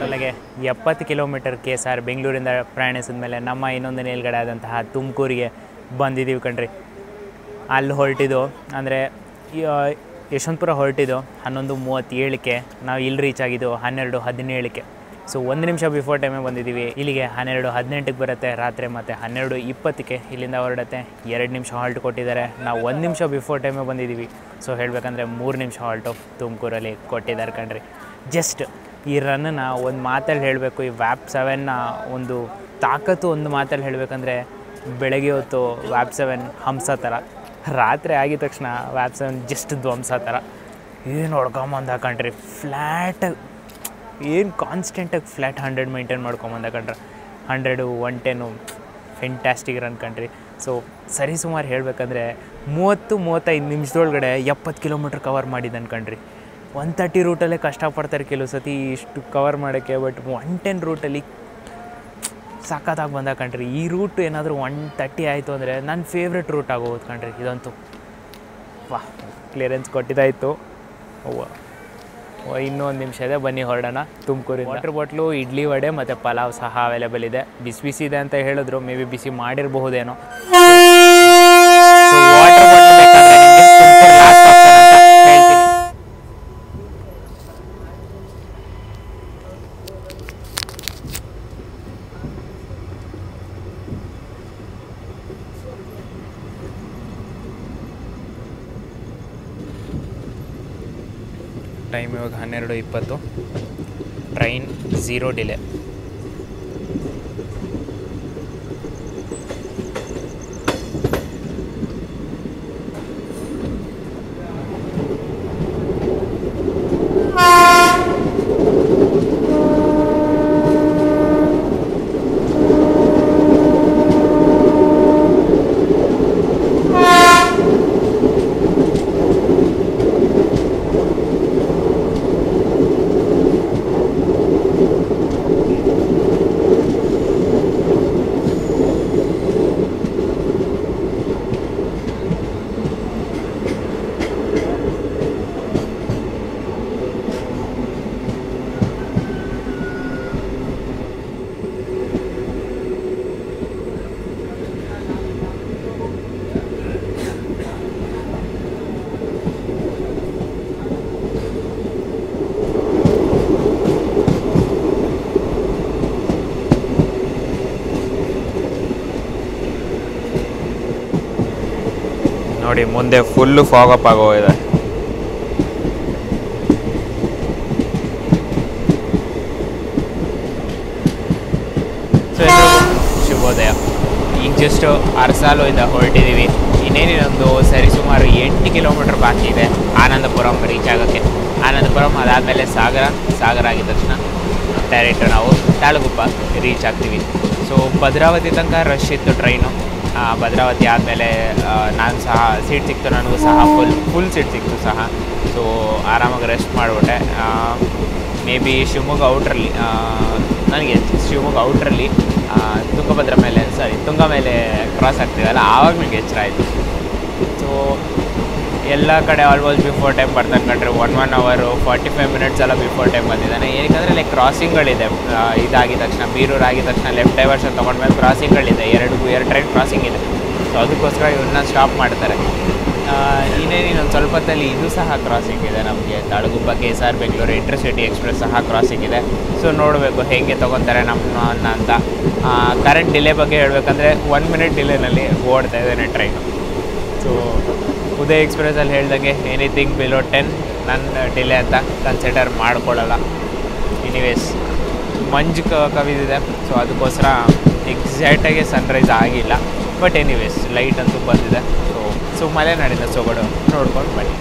S1: ಕೊನೆಗೆ 70 ಕಿಲೋಮೀಟರ್ KSR ಬೆಂಗಳೂರಿಂದ ಪ್ರಯಾಣಿಸಿದ ಮೇಲೆ ನಮ್ಮ ಇನ್ನೊಂದು ನಿಲ್ಗಡೆ ಆದಂತಹ ತುಮಕೂರಿಗೆ ಬಂದಿದ್ದೀವಿ ಕಣ್ರಿ. ಅಲ್ಲಿ ಹೊರಟಿದ್ದು ಅಂದರೆ ಯಶವಂತಪುರ ಹೊರಟಿದ್ದು 11:37ಕ್ಕೆ, ನಾವು ಇಲ್ಲಿ ರೀಚ್ ಆಗಿದ್ದು 12:17ಕ್ಕೆ. ಸೊ 1 ನಿಮಿಷ ಬಿಫೋರ್ ಟೈಮೇ ಬಂದಿದ್ದೀವಿ. ಇಲ್ಲಿಗೆ 12:18ಕ್ಕೆ ಬರುತ್ತೆ ರಾತ್ರಿ, ಮತ್ತು 12:20ಕ್ಕೆ ಇಲ್ಲಿಂದ ಹೊರಡುತ್ತೆ. 2 ನಿಮಿಷ ಹಾಲ್ಟ್ ಕೊಟ್ಟಿದ್ದಾರೆ. ನಾವು 1 ನಿಮಿಷ ಬಿಫೋರ್ ಟೈಮೇ ಬಂದಿದ್ದೀವಿ. ಸೊ ಹೇಳಬೇಕಂದ್ರೆ 3 ನಿಮಿಷ ಹಾಲ್ಟು ತುಮಕೂರಲ್ಲಿ ಕೊಟ್ಟಿದ್ದಾರೆ ಕಣ್ರಿ. ಜಸ್ಟ್ ಈ ರನ್ನನ್ನು ಒಂದು ಮಾತಲ್ಲಿ ಹೇಳಬೇಕು, ಈ ವ್ಯಾಪ್ 7ನ ಒಂದು ತಾಕತ್ತು ಒಂದು ಮಾತಲ್ಲಿ ಹೇಳಬೇಕಂದ್ರೆ, ಬೆಳಗ್ಗೆ ಹೊತ್ತು ವ್ಯಾಪ್ 7 ಹಂಸ ಥರ, ರಾತ್ರಿ ಆಗಿದ ತಕ್ಷಣ ವ್ಯಾಪ್ 7 ಜಸ್ಟ್ ಧ್ವಂಸ ಥರ. ಏನು ಹೊಡ್ಕೊಂಬಂದ ಕಣ್ರಿ, ಫ್ಲ್ಯಾಟಾಗಿ ಏನು ಕಾನ್ಸ್ಟೆಂಟಾಗಿ ಫ್ಲ್ಯಾಟ್ 100 ಮೇಂಟೈನ್ ಮಾಡ್ಕೊಂಬಂದ ಕಣ್ರಿ. 100, 110 ಫೆಂಟ್ಯಾಸ್ಟಿಕ್ ರನ್ ಕಣ್ರಿ. ಸೊ ಸರಿಸುಮಾರು ಹೇಳಬೇಕಂದ್ರೆ 30-35 ನಿಮಿಷದೊಳಗಡೆ 70 ಕಿಲೋಮೀಟ್ರ್ ಕವರ್ ಮಾಡಿದ್ದಾನೆ ಕಣ್ರಿ. 130 ರೂಟಲ್ಲೇ ಕಷ್ಟಪಡ್ತಾರೆ ಕೆಲವು ಸತಿ ಇಷ್ಟು ಕವರ್ ಮಾಡೋಕ್ಕೆ, ಬಟ್ 110 ರೂಟಲ್ಲಿ ಸಖತ್ತಾಗಿ ಬಂದ ಕಣ್ರಿ. ಈ ರೂಟ್ ಏನಾದರೂ 130 ಆಯಿತು ಅಂದರೆ ನನ್ನ ಫೇವ್ರೆಟ್ ರೂಟ್ ಆಗೋದು ಕಣ್ರಿ ಇದಂತೂ. ವಾಹ್, ಕ್ಲಿಯರೆನ್ಸ್ ಕೊಟ್ಟಿದ್ದಾಯಿತು. ಇನ್ನೂ 1 ನಿಮಿಷ ಇದೆ, ಬನ್ನಿ ಹೊರಡೋಣ ತುಮಕೂರಿಂದ. ವಾಟರ್ ಬಾಟ್ಲು, ಇಡ್ಲಿ ವಡೆ ಮತ್ತು ಪಲಾವ್ ಸಹ ಅವೈಲೇಬಲ್ ಇದೆ. ಬಿಸಿ ಬಿಸಿ ಇದೆ ಅಂತ ಹೇಳಿದ್ರು, ಮೇ ಬಿ ಬಿಸಿ ಮಾಡಿರಬಹುದೇನೋ. ವಾಟರ್ ಬಾಟ್ಲ್ ಬೇಕಾದರೆ ನಿಮಗೆ ಲಾಸ್ಟ್ ಆಪ್ಷನ್ ಅಂತ ಹೇಳ್ತೀನಿ. ಟೈಮ್ ಇವಾಗ 12:20, ಟ್ರೈನ್ 0 ಡಿಲೇ. ನೋಡಿ ಮುಂದೆ ಫುಲ್ಲು ಫಾಗಪ್ ಆಗೋಗಿದೆ. ಸೊ ಶುಭೋದಯ. ಈಗ ಜಸ್ಟ್ ಅರಸಾಲುಯಿಂದ ಹೊರಟಿದ್ದೀವಿ. ಇನ್ನೇನಿನೊಂದು ಸರಿಸುಮಾರು 8 ಕಿಲೋಮೀಟ್ರ್ ಬಾಕಿ ಇದೆ ಆನಂದಪುರಂ ರೀಚ್ ಆಗೋಕ್ಕೆ. ಆನಂದಪುರಂ ಅದಾದಮೇಲೆ ಸಾಗರ ಆಗಿದ ತಕ್ಷಣ ಡೈರೆಕ್ಟ್ ನಾವು ತಾಳಗುಪ್ಪ ರೀಚ್ ಆಗ್ತೀವಿ. ಸೊ ಭದ್ರಾವತಿ ತನಕ ರಶ್ ಇತ್ತು ಟ್ರೈನು. ಭದ್ರಾವತಿ ಆದಮೇಲೆ ನಾನು ಸಹ ಸೀಟ್ ಸಿಕ್ತು, ನನಗೂ ಸಹ ಫುಲ್ ಸೀಟ್ ಸಿಕ್ತು ಸಹ. ಸೊ ಆರಾಮಾಗಿ ರೆಸ್ಟ್ ಮಾಡಿಬಿಟ್ಟೆ. ಮೇ ಬಿ ಶಿವಮೊಗ್ಗ ಔಟ್ರಲ್ಲಿ ನನಗೆ ತುಂಗ ಮೇಲೆ ಕ್ರಾಸ್ ಆಗ್ತಿದ್ದಲ್ಲ, ಆವಾಗ ನನಗೆ ಎಚ್ಚರ ಆಯಿತು. ಸೊ ಎಲ್ಲ ಕಡೆ ಆಲ್ಮೋಸ್ಟ್ ಬಿಫೋರ್ ಟೈಮ್ ಬರ್ತಾನೆ ಕಂಡ್ರೆ. 1 hour 45 minutes ಎಲ್ಲ ಬಿಫೋರ್ ಟೈಮ್ ಬಂದಿದ್ದಾನೆ. ಏನಕ್ಕೆ ಲೈಕ್ ಕ್ರಾಸಿಂಗ್ಗಳಿದೆ. ಇದಾಗಿದ ತಕ್ಷಣ ಬೀರೂರು ಆಗಿದ ತಕ್ಷಣ ಲೆಫ್ಟ್ ಡೈವರ್ಷನ್ ತೊಗೊಂಡ್ಮೇಲೆ ಕ್ರಾಸಿಂಗ್ಗಳಿದೆ, 2 ಟ್ರೈನ್ ಕ್ರಾಸಿಂಗ್ ಇದೆ. ಸೊ ಅದಕ್ಕೋಸ್ಕರ ಇವನ್ನ ಸ್ಟಾಪ್ ಮಾಡ್ತಾರೆ. ಇನ್ನೊಂದು ಸ್ವಲ್ಪ ಹೊತ್ತಲ್ಲಿ ಇದು ಸಹ ಕ್ರಾಸಿಂಗ್ ಇದೆ ನಮಗೆ. Talaguppa KSR Bengaluru intercity express ಸಹ ಕ್ರಾಸಿಂಗ್ ಇದೆ. ಸೊ ನೋಡಬೇಕು ಹೇಗೆ ತೊಗೊತಾರೆ ನಮ್ಮನ್ನ ಅಂತ. ಕರೆಂಟ್ ಡಿಲೇ ಬಗ್ಗೆ ಹೇಳಬೇಕಂದ್ರೆ 1 minute ಡಿಲೇನಲ್ಲಿ ಓಡ್ತಾ ಇದ್ದಾನೆ ಟ್ರೈನು. ಸೊ ಉದಯ್ ಎಕ್ಸ್ಪ್ರೆಸ್ಸಲ್ಲಿ ಹೇಳ್ದಂಗೆ ಎನಿಥಿಂಗ್ ಬಿಲೋ 10 ನನ್ನ ಡಿಲೇ ಅಂತ ಕನ್ಸಿಡರ್ ಮಾಡ್ಕೊಳ್ಳಲ್ಲ. ಎನಿವೇಸ್ ಮಂಜು ಕವಿದಿದೆ. ಸೊ ಅದಕ್ಕೋಸ್ಕರ ಎಕ್ಸಾಕ್ಟಾಗಿ ಸನ್ರೈಸ್ ಆಗಿಲ್ಲ. ಬಟ್ ಎನಿವೇಸ್ ಲೈಟ್ ಅಂತೂ ಬಂದಿದೆ. ಸೊ ಮಲೆನಾಡಿನ ಸೊಗಡು ನೋಡ್ಕೊಂಡು ಬನ್ನಿ.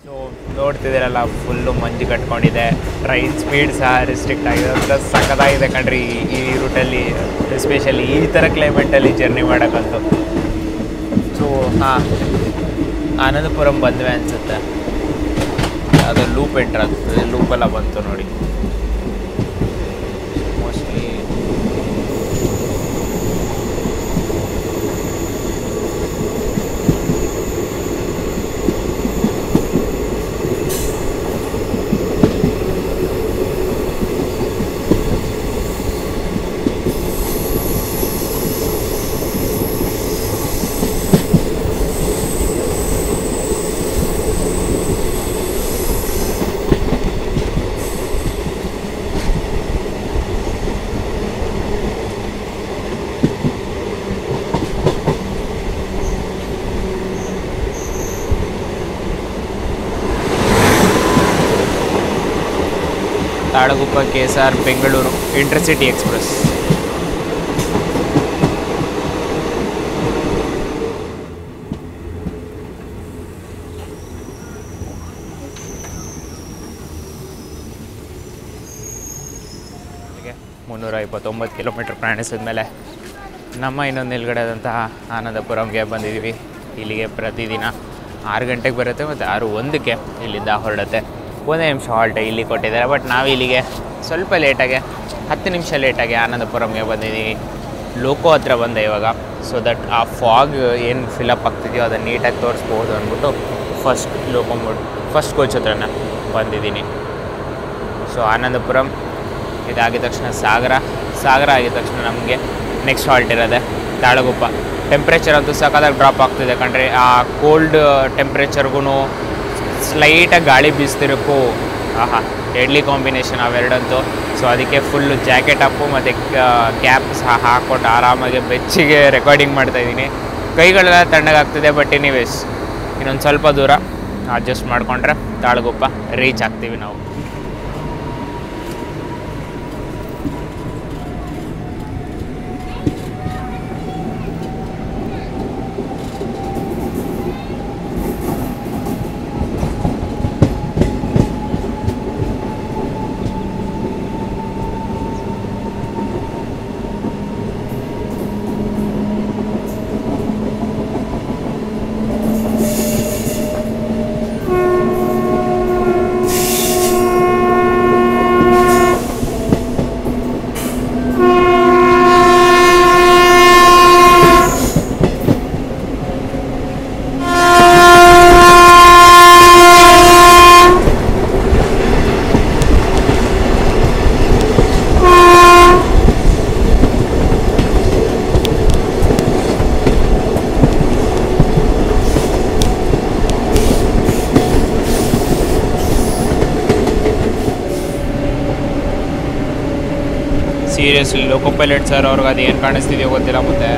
S1: ಸೊ ನೋಡ್ತಿದ್ದೀರಲ್ಲ, ಫುಲ್ಲು ಮಂಜು ಕಟ್ಕೊಂಡಿದೆ. ಟ್ರೈನ್ ಸ್ಪೀಡ್ ಸಹ ರಿಸ್ಟ್ರಿಕ್ಟ್ ಆಗಿದೆ. ಅಂತ ಸಖತ್ತಾಗಿದೆ ಕಣ್ರಿ ಈ ರೂಟಲ್ಲಿ, ಎಸ್ಪೆಷಲಿ ಈ ಥರ ಕ್ಲೈಮೇಟಲ್ಲಿ ಜರ್ನಿ ಮಾಡೋಕ್ಕಂತೂ. ಸೊ ಹಾಂ, ಆನಂದಪುರಂ ಬಂದ್ವಿ ಅನಿಸುತ್ತೆ. ಅದು ಲೂಪ್ ಎಂಟ್ರ್ ಆಗ್ತದೆ, ಲೂಪೆಲ್ಲ ಬಂತು ನೋಡಿ. Mostly Talaguppa KSR Bengaluru intercity express. ಹೀಗೆ 329 ಕಿಲೋಮೀಟರ್ ಪ್ರಯಾಣಿಸಿದ ಮೇಲೆ ನಮ್ಮ ಇನ್ನೊಂದು ನಿಲ್ಗಡೆ ಆದಂತಹ ಆನಂದಪುರಂಗೆ ಬಂದಿದ್ದೀವಿ. ಇಲ್ಲಿಗೆ ಪ್ರತಿದಿನ 6 ಗಂಟೆಗೆ ಬರುತ್ತೆ ಮತ್ತು 6:01ಕ್ಕೆ ಇಲ್ಲಿಂದ ಹೊರಡುತ್ತೆ. 1 ನಿಮಿಷ ಹಾಲ್ಟ್ ಇಲ್ಲಿ ಕೊಟ್ಟಿದ್ದಾರೆ. ಬಟ್ ನಾವು ಇಲ್ಲಿಗೆ ಸ್ವಲ್ಪ ಲೇಟಾಗೆ 10 ನಿಮಿಷ ಲೇಟಾಗಿ ಆನಂದಪುರಂಗೆ ಬಂದಿದ್ದೀವಿ. ಲೋಕೋ ಹತ್ರ ಬಂದೆ ಇವಾಗ. ಸೊ ದಟ್ ಆ ಫಾಗ್ ಏನು ಫಿಲಪ್ ಆಗ್ತಿದೆಯೋ ಅದನ್ನು ನೀಟಾಗಿ ತೋರಿಸ್ಬೋದು ಅಂದ್ಬಿಟ್ಟು ಫಸ್ಟ್ ಕೋಚ್ ಹತ್ರನ ಬಂದಿದ್ದೀನಿ. ಸೊ ಆನಂದಪುರಂ ಇದಾಗಿದ ತಕ್ಷಣ ಸಾಗರ ಆಗಿದ ತಕ್ಷಣ ನಮಗೆ ನೆಕ್ಸ್ಟ್ ಹಾಲ್ಟ್ ಇರೋದೆ ತಾಳಗುಪ್ಪ. ಟೆಂಪ್ರೇಚರ್ ಅಂತೂ ಸಖತ್ತಾಗಿ ಡ್ರಾಪ್ ಆಗ್ತಿದೆ ಕಣ್ರಿ. ಆ ಕೋಲ್ಡ್ ಟೆಂಪ್ರೇಚರ್ಗೂ ಸ್ಲೈಟಾಗಿ ಗಾಳಿ ಬೀಸ್ತಿರೋಕ್ಕೂ ಆಹಾ ಡೆಡ್ಲಿ ಕಾಂಬಿನೇಷನ್ ಅವೆರಡಂತೂ. ಸೊ ಅದಕ್ಕೆ ಫುಲ್ಲು ಜಾಕೆಟ್ ಅಪ್ಪು ಮತ್ತು ಕ್ಯಾಪ್ ಸಹ ಹಾಕ್ಕೊಂಡು ಆರಾಮಾಗಿ ಬೆಚ್ಚಿಗೆ ರೆಕಾರ್ಡಿಂಗ್ ಮಾಡ್ತಾಯಿದ್ದೀನಿ. ಕೈಗಳೆಲ್ಲ ತಣ್ಣಗಾಗ್ತಿದೆ. ಬಟ್ ಎನಿವೇಸ್ ಇನ್ನೊಂದು ಸ್ವಲ್ಪ ದೂರ ಅಡ್ಜಸ್ಟ್ ಮಾಡಿಕೊಂಡ್ರೆ ತಾಳಗುಪ್ಪ ರೀಚ್ ಆಗ್ತೀವಿ ನಾವು. ಸೀರಿಯಸ್ಲಿ ಲೋಕೋ ಪೈಲಟ್ ಸರ್ ಅವ್ರಿಗೆ ಅದು ಏನು ಕಾಣಿಸ್ತಿದೆಯೋ ಗೊತ್ತಿಲ್ಲ. ಮತ್ತು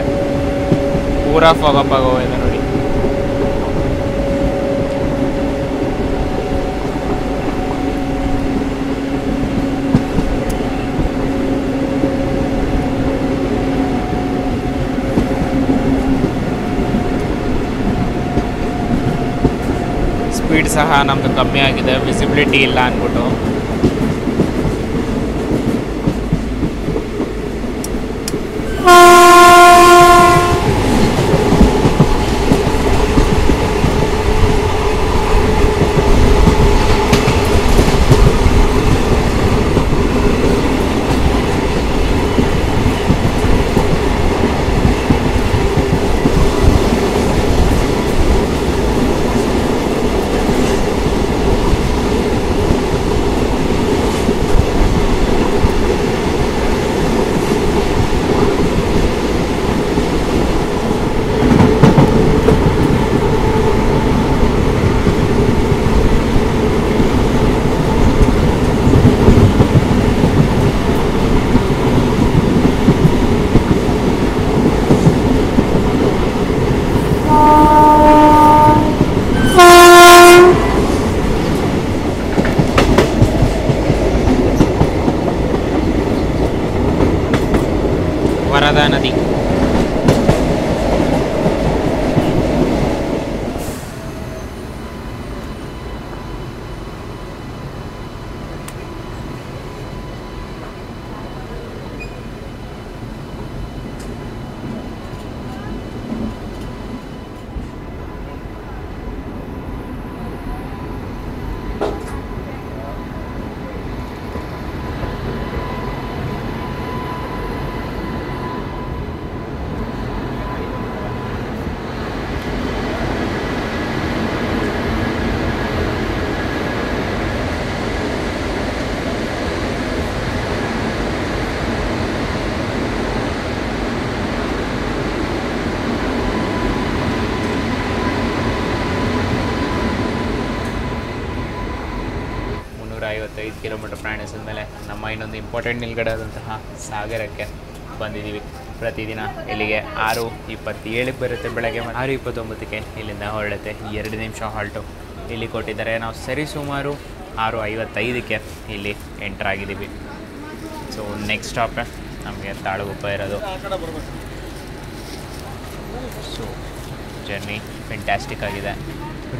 S1: ಪೂರಾ ಫಾಗಪ್ ಆಗೋಗಿದೆ ನೋಡಿ. ಸ್ಪೀಡ್ ಸಹ ನಮ್ಮದು ಕಮ್ಮಿ ಆಗಿದೆ, ವಿಸಿಬಿಲಿಟಿ ಇಲ್ಲ ಅಂದ್ಬಿಟ್ಟು. ಶಿವಮೊಗ್ಗ ನದಿ. ಕಿಲೋಮೀಟರ್ ಪ್ರಯಾಣಿಸಿದ ಮೇಲೆ ನಮ್ಮ ಇನ್ನೊಂದು ಇಂಪಾರ್ಟೆಂಟ್ ನಿಲ್ಗಡೆ ಆದಂತಹ ಸಾಗರಕ್ಕೆ ಬಂದಿದ್ದೀವಿ. ಪ್ರತಿದಿನ ಇಲ್ಲಿಗೆ 6:27 ಬರುತ್ತೆ, ಬೆಳಗ್ಗೆ 6:29ಕ್ಕೆ ಇಲ್ಲಿಂದ ಹೊರಡುತ್ತೆ. 2 ನಿಮಿಷ ಹಾಲ್ಟು ಇಲ್ಲಿ ಕೊಟ್ಟಿದ್ದಾರೆ. ನಾವು ಸರಿಸುಮಾರು 6:55ಕ್ಕೆ ಇಲ್ಲಿ ಎಂಟರ್ ಆಗಿದ್ದೀವಿ. ಸೊ ನೆಕ್ಸ್ಟ್ ಸ್ಟಾಪ್ ನಮಗೆ ತಾಳಗುಪ್ಪ ಇರೋದು. ಸೊ ಜರ್ನಿ ಫ್ಯಾಂಟಾಸ್ಟಿಕ್ ಆಗಿದೆ.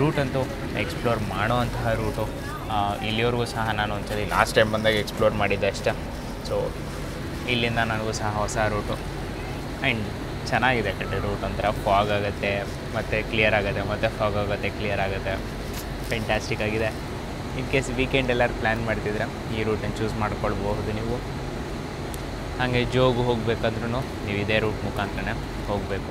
S1: ರೂಟ್ ಅಂತೂ ಎಕ್ಸ್ಪ್ಲೋರ್ ಮಾಡೋ ಅಂತಹ ರೂಟು. ಇಲ್ಲಿವರೆಗೂ ಸಹ ನಾನು ಒಂದ್ಸರಿ ಲಾಸ್ಟ್ ಟೈಮ್ ಬಂದಾಗ ಎಕ್ಸ್ಪ್ಲೋರ್ ಮಾಡಿದ್ದೆ ಅಷ್ಟೇ. ಸೊ ಇಲ್ಲಿಂದ ನನಗೂ ಸಹ ಹೊಸ ರೂಟು ಆ್ಯಂಡ್ ಚೆನ್ನಾಗಿದೆ ಕಡೆ. ರೂಟ್ ಒಂಥರ ಫಾಗ್ ಆಗುತ್ತೆ ಮತ್ತು ಕ್ಲಿಯರ್ ಆಗುತ್ತೆ, ಮತ್ತು ಫಾಗ್ ಆಗುತ್ತೆ ಕ್ಲಿಯರ್ ಆಗುತ್ತೆ. ಫ್ಯಾಂಟಾಸ್ಟಿಕ್ ಆಗಿದೆ. ಇನ್ ಕೇಸ್ ವೀಕೆಂಡ್ ಎಲ್ಲರೂ ಪ್ಲ್ಯಾನ್ ಮಾಡ್ತಿದ್ರೆ ಈ ರೂಟನ್ನು ಚೂಸ್ ಮಾಡ್ಕೊಳ್ಬಹುದು ನೀವು. ಹಾಗೆ ಜೋಗು ಹೋಗಬೇಕಾದ್ರೂ ನೀವು ಇದೇ ರೂಟ್ ಮುಖಾಂತರನೇ ಹೋಗಬೇಕು.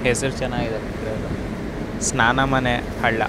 S1: ಹೆಸರು ಚೆನ್ನಾಗಿದೆ, ಸ್ನಾನ ಮನೆ ಹಳ್ಳ.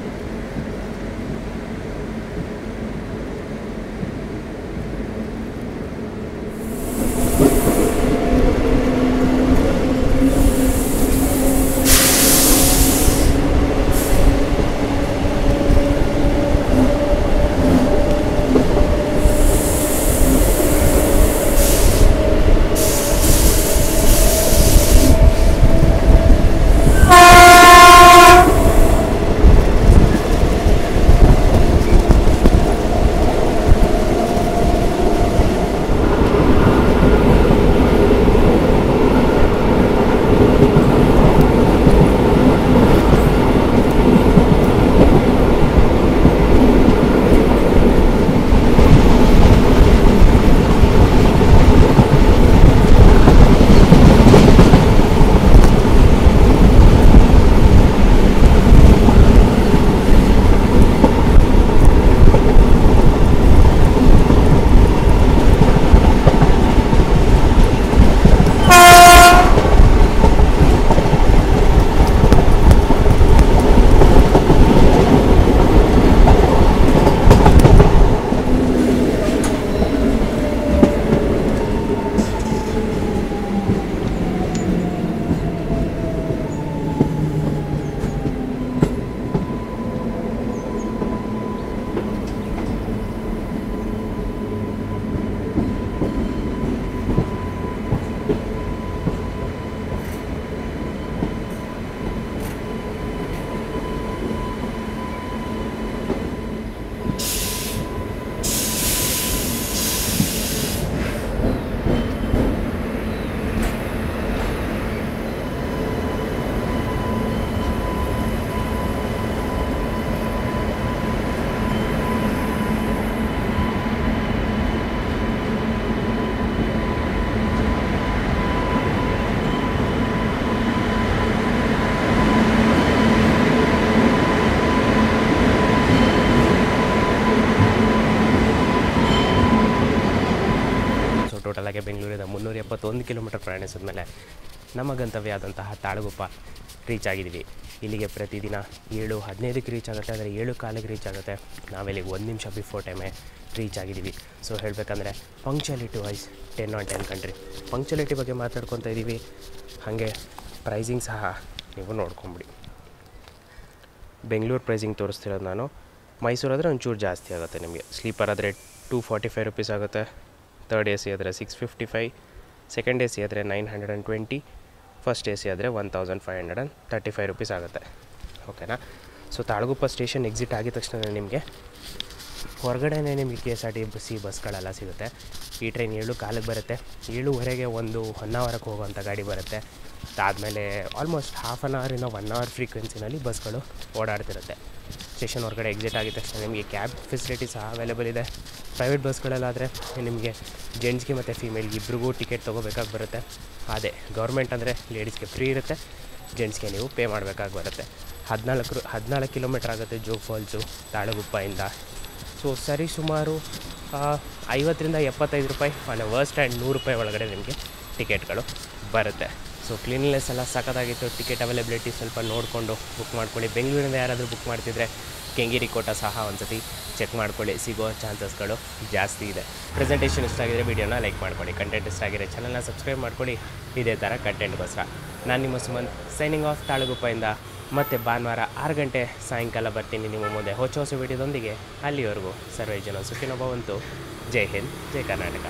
S3: ಟೋಟಲಾಗಿ ಬೆಂಗಳೂರಿಂದ 371 ಕಿಲೋಮೀಟರ್ ಪ್ರಯಾಣಿಸಿದ ಮೇಲೆ ನಮ್ಮ ಗಂತವ್ಯ ಆದಂತಹ ತಾಳಗುಪ್ಪ ರೀಚ್ ಆಗಿದ್ದೀವಿ. ಇಲ್ಲಿಗೆ ಪ್ರತಿದಿನ 7:15ಕ್ಕೆ ರೀಚ್ ಆಗುತ್ತೆ, ಅಂದರೆ 7:15ಕ್ಕೆ ರೀಚ್ ಆಗುತ್ತೆ. ನಾವಿಲ್ಲಿಗೆ 1 ನಿಮಿಷ ಬಿಫೋರ್ ಟೈಮೇ ರೀಚ್ ಆಗಿದ್ದೀವಿ. ಸೊ ಹೇಳಬೇಕಂದ್ರೆ punctuality wise 10 on 10 country. Punctuality ಬಗ್ಗೆ ಮಾತಾಡ್ಕೊತಾ ಇದ್ದೀವಿ, ಹಾಗೆ ಪ್ರೈಸಿಂಗ್ ಸಹ ನೀವು ನೋಡ್ಕೊಂಬಿಡಿ. ಬೆಂಗಳೂರು ಪ್ರೈಸಿಂಗ್ ತೋರಿಸ್ತಿರೋದು ನಾನು. ಮೈಸೂರಾದರೆ ಒಂಚೂರು ಜಾಸ್ತಿ ಆಗುತ್ತೆ ನಿಮಗೆ. ಸ್ಲೀಪರ್ ಆದರೆ 245 rupees ಆಗುತ್ತೆ, ಥರ್ಡ್ AC ಆದರೆ 655, ಸೆಕೆಂಡ್ AC ಆದರೆ 920, ಫಸ್ಟ್ AC ಆದರೆ 1535 rupees ಆಗುತ್ತೆ. ಓಕೆನಾ. ಸೊ ತಾಳಗುಪ್ಪ ಸ್ಟೇಷನ್ ಎಕ್ಸಿಟ್ ಆಗಿದ ತಕ್ಷಣ ನಿಮಗೆ ಹೊರಗಡೆನೇ ನಿಮಗೆ KSRTC ಬಸ್ಗಳೆಲ್ಲ ಸಿಗುತ್ತೆ. ಈ ಟ್ರೈನ್ 7:15ಕ್ಕೆ ಬರುತ್ತೆ, 7:15ಗೆ ಒಂದು 1 hourಕ್ಕೆ ಹೋಗುವಂಥ ಗಾಡಿ ಬರುತ್ತೆ. ಅದಾದಮೇಲೆ ಆಲ್ಮೋಸ್ಟ್ ಹಾಫ್ ಆನ್ ಅವರಿಂದ 1 hour ಫ್ರೀಕ್ವೆನ್ಸಿನಲ್ಲಿ ಬಸ್ಗಳು ಓಡಾಡ್ತಿರುತ್ತೆ. ಸ್ಟೇಷನ್ ಹೊರಗಡೆ ಎಕ್ಸಿಟ್ ಆಗಿದ ತಕ್ಷಣ ನಿಮಗೆ ಕ್ಯಾಬ್ ಫೆಸಿಲಿಟಿ ಸಹ ಅವೈಲೇಬಲ್ ಇದೆ. ಪ್ರೈವೇಟ್ ಬಸ್ಗಳಲ್ಲಾದರೆ ನಿಮಗೆ ಜೆಂಟ್ಸ್ಗೆ ಮತ್ತು ಫೀಮೇಲ್ಗೆ ಇಬ್ರಿಗೂ ಟಿಕೆಟ್ ತೊಗೋಬೇಕಾಗಿ ಬರುತ್ತೆ. ಅದೇ ಗೌರ್ಮೆಂಟ್ ಅಂದರೆ ಲೇಡೀಸ್ಗೆ ಫ್ರೀ ಇರುತ್ತೆ, ಜೆಂಟ್ಸ್ಗೆ ನೀವು ಪೇ ಮಾಡಬೇಕಾಗಿ ಬರುತ್ತೆ. 14 ಕಿಲೋಮೀಟ್ರ್ ಆಗುತ್ತೆ ಜೋಗ್ ಫಾಲ್ಸು ತಾಳಗುಪ್ಪದಿಂದ. ಸೊ ಸರಿ ಸುಮಾರು 50 to 75 ರೂಪಾಯಿ ಆನ್ ವರ್ಸ್ಟ್ ಆ್ಯಂಡ್ 100 ರೂಪಾಯಿ ಒಳಗಡೆ ನಿಮಗೆ ಟಿಕೆಟ್ಗಳು ಬರುತ್ತೆ. ಸೊ ಕ್ಲೀನ್ನೆಸ್ ಎಲ್ಲ ಸಖತ್ತಾಗಿತ್ತು. ಟಿಕೆಟ್ ಅವೈಲೇಬಿಲಿಟಿ ಸ್ವಲ್ಪ ನೋಡಿಕೊಂಡು ಬುಕ್ ಮಾಡ್ಕೊಳ್ಳಿ. ಬೆಂಗಳೂರಿಂದ ಯಾರಾದರೂ ಬುಕ್ ಮಾಡ್ತಿದ್ರೆ ಕೆಂಗೇರಿ ಕೋಟ ಸಹ ಒಂದು ಸತಿ ಚೆಕ್ ಮಾಡ್ಕೊಳ್ಳಿ, ಸಿಗೋ ಚಾನ್ಸಸ್ಗಳು ಜಾಸ್ತಿ ಇದೆ. ಪ್ರೆಸೆಂಟೇಷನ್ ಇಷ್ಟ ಆಗಿದ್ರೆ ವೀಡಿಯೋನ ಲೈಕ್ ಮಾಡ್ಕೊಳ್ಳಿ, ಕಂಟೆಂಟ್ ಇಷ್ಟ ಆಗಿದ್ರೆ ಚಾನಲ್ನ ಸಬ್ಸ್ಕ್ರೈಬ್ ಮಾಡ್ಕೊಳ್ಳಿ ಇದೇ ಥರ ಕಂಟೆಂಟ್ಗೋಸ್ಕರ. ನಾನು ನಿಮ್ಮ ಸುಮಂತ್ ಸೈನಿಂಗ್ ಆಫ್ ತಾಳಗುಪ್ಪದಿಂದ. ಮತ್ತು ಭಾನುವಾರ 6 ಗಂಟೆ ಸಾಯಂಕಾಲ ಬರ್ತೀನಿ ನಿಮ್ಮ ಮುಂದೆ ಹೊಸ ವೀಡಿಯೋದೊಂದಿಗೆ. ಅಲ್ಲಿವರೆಗೂ ಸರ್ವೇ ಜನ ಸುಖಿನೋ ಭವಂತು. ಜೈ ಹಿಂದ್, ಜೈ ಕರ್ನಾಟಕ.